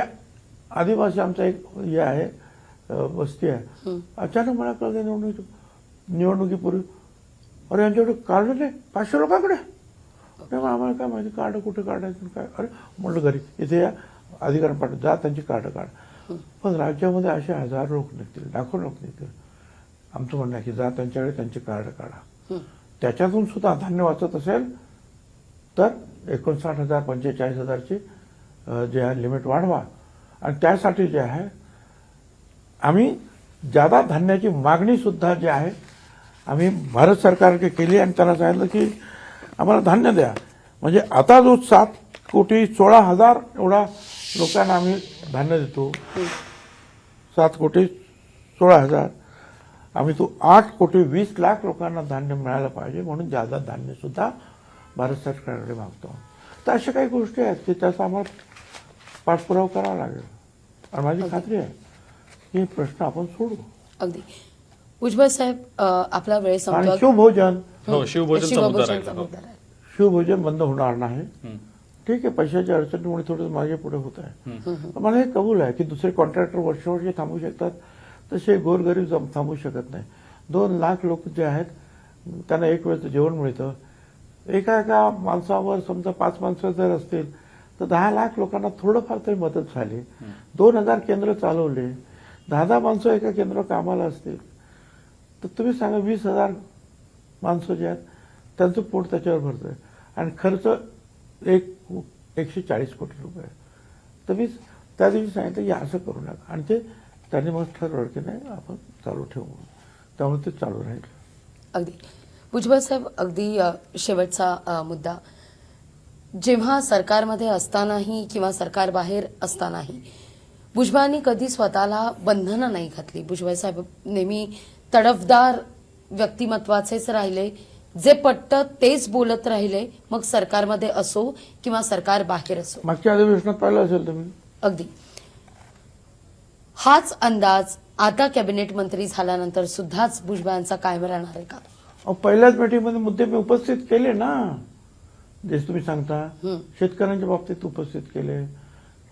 आदिवासी आमचा एक हे आहे वस्ती आहे. अचानक मला कळलं निवडणुकीपूर्वी अरे यांच्याकडे कार्ड नाही 500 लोकांकडे. आम्हाला काय माहिती कार्ड कुठे काढायचं काय. अरे म्हटलं घरी इथे या अधिकारी पाठव जा त्यांची कार्ड काढ. पण राज्यामध्ये असे 1000 लोक निघतील लाखो लोक निघतील. आमचं म्हणणं आहे की जा त्यांच्याकडे त्यांचे कार्ड काढा. त्याच्यातून सुद्धा धान्य वाचत असेल तर 59,000 45,000ची जे आहे लिमिट वाढवा. आणि त्यासाठी जे आहे आम्ही जादा धान्याची मागणी सुद्धा जी आहे आम्ही भारत सरकारकडे केली आणि त्यांना सांगितलं की आम्हाला धान्य द्या. म्हणजे आता जो 7,16,000 एवढा लोकांना आम्ही धान्य देतो 7,16,000 आम्ही तो 8,20,00,000 लोकांना धान्य मिळालं पाहिजे म्हणून जादा धान्य सुद्धा भारत सरकारकडे मागतो. तर अशा काही गोष्टी आहेत की त्याचा आम्हाला पाठपुरावा करावा लागेल आणि माझी खात्री आहे की प्रश्न आपण सोडू. अगदी भुजबळ साहेब आपला वेळ आणि संपतो. शिवभोजन हो शिवभोजनचा मुद्दा शिवभोजनचा राहिला. मुद्दा राहिला. शिवभोजन बंद होणार नाही. ठीक आहे पैशाच्या अडचणीमुळे थोडं मागे पुढे होत आहे. मला हे कबूल आहे की दुसरे कॉन्ट्रॅक्टर वर्षे थांबू शकतात तसे गोरगरीब थांबू शकत नाही. 2 लाख लोक जे आहेत त्यांना एक वेळचं जेवण मिळतं. एका माणसावर समजा 5 माणसं जर असतील तर 10 लाख लोकांना थोडंफार तरी मदत झाली. 2,000 केंद्र चालवले 10 माणसं एका केंद्रावर कामाला असतील तर तुम्ही सांगा 20,000 माणसं जे आहेत त्यांचं पोट त्याच्यावर भरतंय आणि खर्च 140 कोटी रुपये. तर मी त्या दिवशी सांगितलं की असं करू नका आणि ते त्यांनी मग ठरवलं की नाही आपण चालू ठेवू त्यामुळे ते चालू राहील. अगदी भुजबळ साहेब अगदी शेवटचा मुद्दा जेव्हा सरकारमध्ये असतानाही किंवा सरकार बाहेर असतानाही भुजबळांनी कधी स्वतःला बंधनं नाही घातली. भुजबळ साहेब नेहमी तडफदार व्यक्तिमत्वाचेच राहिले जे पटतं तेच बोलत राहिले, मग सरकारमध्ये असो किंवा सरकार बाहेर असो. मागच्या अधिवेशनात पाहिलं असेल तुम्ही. अगदी हाच अंदाज आता कॅबिनेट मंत्री झाल्यानंतर सुद्धाच भुजबळांचा कायम राहणार आहे का? अहो, पहिल्याच मीटिंगमध्ये मुद्दे मी उपस्थित केले ना, जे तुम्ही सांगता. शेतकऱ्यांच्या बाबतीत उपस्थित केले.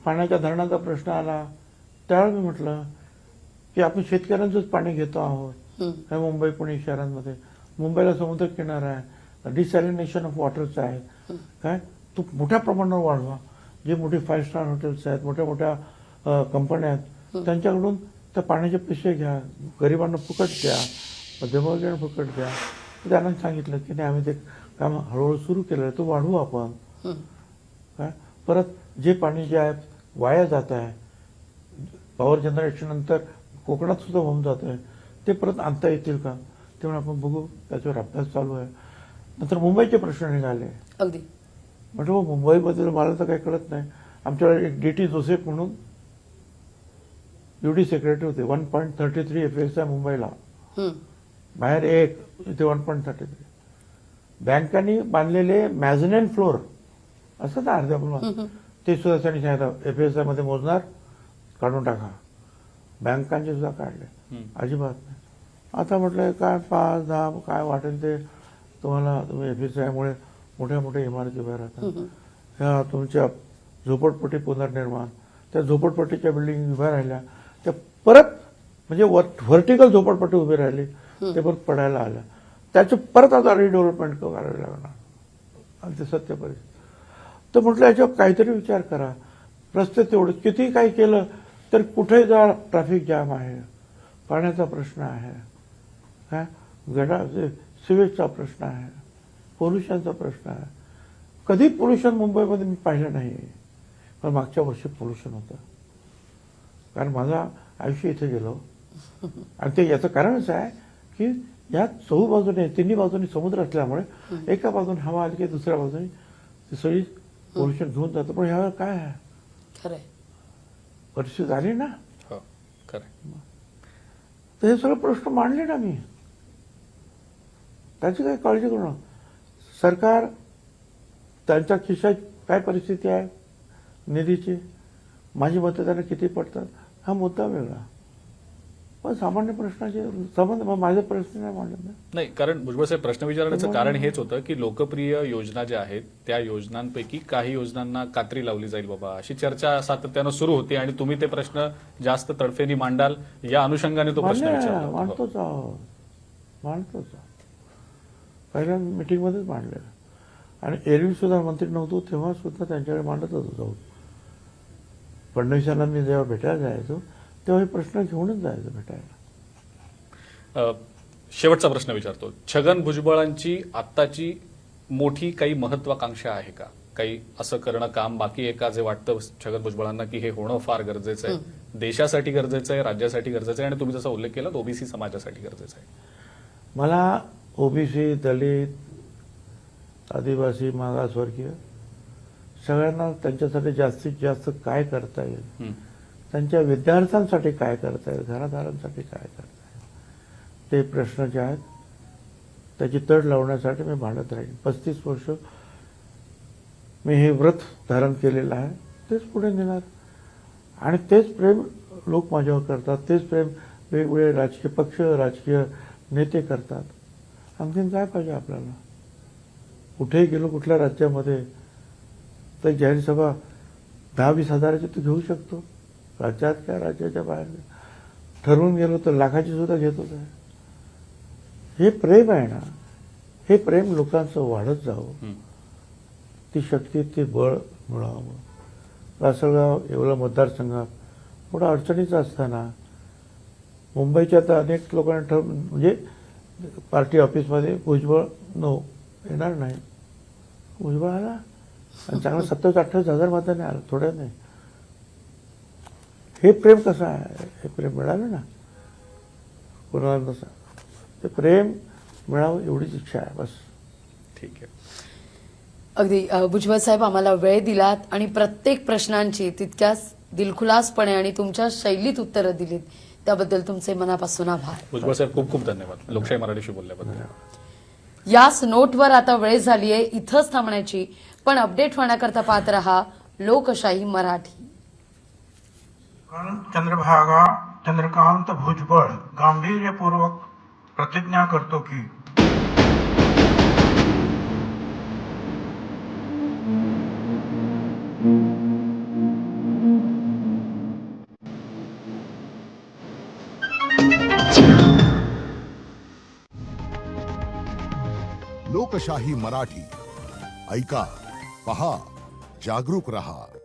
पाण्याच्या धरणाचा प्रश्न आला त्यावेळी मी म्हटलं की आपण शेतकऱ्यांचंच पाणी घेतो आहोत. हे मुंबई पुणे शहरांमध्ये, मुंबईला समुद्र किनारा आहे, डिसॅलिनेशन ऑफ वॉटरचं आहे. काय तो मोठ्या प्रमाणावर वाढवा. जे मोठे 5 स्टार हॉटेल्स आहेत, मोठ्या मोठ्या कंपन्या आहेत, त्यांच्याकडून त्या पाण्याचे पैसे घ्या, गरिबांना फुकट द्या, मध्यमवर्गीयांना फुकट द्या. त्यांना सांगितलं की नाही, आम्ही ते काम हळूहळू सुरू केलं, तो वाढवू आपण. काय परत जे पाणी जे आहे वाया जात आहे, पॉवर जनरेशन नंतर कोकणात सुद्धा होऊन जात आहे, ते परत आणता येतील का, तेव्हा आपण बघू. त्याच्यावर अभ्यास चालू आहे. नंतर मुंबईचे प्रश्न निघाले. अगदी म्हटलं मुंबईबद्दल मला तर काही कळत नाही. आमच्याकडे एक DT जोसेफ म्हणून UD सेक्रेटरी होते. 1.33 FSI मुंबईला, बाहेर एक, इथे 1.33. बँकांनी बांधलेले मॅझनेन फ्लोर असं ना अर्ध्या प्रमाणात, ते सुद्धा त्यांनी सांगितलं FSI मध्ये मोजणार, काढून टाका. बँकांचे सुद्धा काढले, अजिबात नाही. आता म्हटलं काय 5-10 काय वाटेल ते तुम्हाला, तुम्ही FSI मुळे मोठ्या मोठ्या इमारती उभ्या राहतात. ह्या तुमच्या झोपडपट्टी पुनर्निर्माण, त्या झोपडपट्टीच्या बिल्डिंग उभ्या राहिल्या, त्या परत म्हणजे व्हर्टिकल झोपडपट्टी उभी राहिली, ते परत पडायला आल्या. त्याचं परत आता रिडेव्हलपमेंट करायला लागणार. आणि ते सत्य परिस्थिती. तर म्हटलं याच्यावर काहीतरी विचार करा. रस्ते तेवढे किती काही केलं तर कुठे जा ट्रॅफिक जॅम आहे, पाण्याचा प्रश्न आहे, काय सिवेजचा प्रश्न आहे, पोल्युशनचा प्रश्न आहे. कधी पोल्युशन मुंबईमध्ये मी पाहिलं नाही, पण मागच्या वर्षी पोल्युशन होतं. कारण माझं आयुष्य इथे गेलो. आणि ते याचं कारणच आहे की या बाजूने, तिन्ही बाजूनी समुद्र असल्यामुळे एका बाजूने हवा आली की दुसऱ्या बाजूने ती सगळी पोल्युशन घेऊन जातं. पण ह्यावर काय आहे, खरंय, परिस्थिती आली ना. हो, खरं. तर हे सगळे प्रश्न मांडले ना मी. त्याची काही काळजी करू नका. सरकार त्यांच्या खिशात काय परिस्थिती आहे निधीची, माझी मतदार किती पडतात, हा मुद्दा वेगळा. पण सामान्य प्रश्नाचे संबंध माझे प्रश्न नाही मांडले. नाही, कारण भुजबळ साहेब प्रश्न विचारण्याचं कारण हेच होतं की लोकप्रिय योजना ज्या आहेत त्या योजनांपैकी काही योजनांना कात्री लावली जाईल बाबा, अशी चर्चा सातत्यानं सुरू होती. आणि तुम्ही ते प्रश्न जास्त तडफेने मांडाल या अनुषंगाने तो प्रश्न विचारला होता. मांडतोच आहोत, मांडतोच. पहिल्या मिटिंगमध्येच मांडलेलं. आणि एरवी सुद्धा मंत्री नव्हतो तेव्हा सुद्धा त्यांच्याकडे मांडतच होतो. फडणवीसांना मी जेव्हा भेटायला जायचो तेव्हा हे प्रश्न घेऊनच जायचं भेटायला. शेवटचा प्रश्न विचारतो. छगन भुजबळांची आत्ताची मोठी काही महत्वाकांक्षा आहे का? काही असं करणं काम बाकी आहे का, जे वाटतं छगन भुजबळांना की हे होणं फार गरजेचं आहे, देशासाठी गरजेचं आहे, राज्यासाठी गरजेचं आहे, आणि तुम्ही जसा उल्लेख केला ओबीसी समाजासाठी गरजेचं आहे? मला ओबीसी, दलित, आदिवासी, मागासवर्गीय सगळ्यांना त्यांच्यासाठी जास्तीत जास्त काय करता येईल, त्यांच्या विद्यार्थ्यांसाठी काय करता येईल, घरादारांसाठी काय करता येईल, ते प्रश्न जे आहेत त्याची तड लावण्यासाठी मी भांडत राहीन. 35 वर्ष मी हे व्रत धारण केलेलं आहे, तेच पुढे नेणार. आणि तेच प्रेम लोक माझ्यावर करतात, तेच प्रेम वेगवेगळे राजकीय पक्ष, राजकीय नेते करतात. आणखीन काय पाहिजे आपल्याला? कुठेही गेलो कुठल्या राज्यामध्ये तर जाहीर सभा 10-20 हजाराची तर घेऊ शकतो. राज्यात काय राज्याच्या बाहेर ठरवून गेलो तर लाखाची सुद्धा घेत होत. हे प्रेम आहे ना, हे प्रेम लोकांचं वाढत जावं, ती शक्ती, ते बळ मिळावं. लासलगाव येवला मतदारसंघात थोडा अडचणीचा असताना मुंबईच्या तर अनेक लोकांना म्हणजे पार्टी ऑफिसमध्ये भुजबळ येणार नाही, भुजबळ आला आणि चांगलं 27-28 हजार मतांनी आलं, थोड्या नाही. हे प्रेम कसं आहे, हे प्रेम मिळालं ना कोणाला नसा, ते प्रेम मिळावं एवढीच इच्छा आहे बस. ठीक आहे. अगदी भुजबळ साहेब, आम्हाला वेळ दिलात आणि प्रत्येक प्रश्नांची तितक्याच दिलखुलासपणे आणि तुमच्या शैलीत उत्तरं दिलीत, त्याबद्दल तुमचे मनापासून आभार. भुजबळ साहेब खूप खूप धन्यवाद लोकशाही मराठीशी बोलल्याबद्दल. याच नोटवर आता वेळ झाली आहे इथंच थांबण्याची, पण अपडेट होण्याकरता पाहत रहा लोकशाही मराठी. चंद्रभागा चंद्रकांत भुजबळ गांभीर्यपूर्वक प्रतिज्ञा करतो की लोकशाही मराठी ऐका, पहा, जागरूक रहा.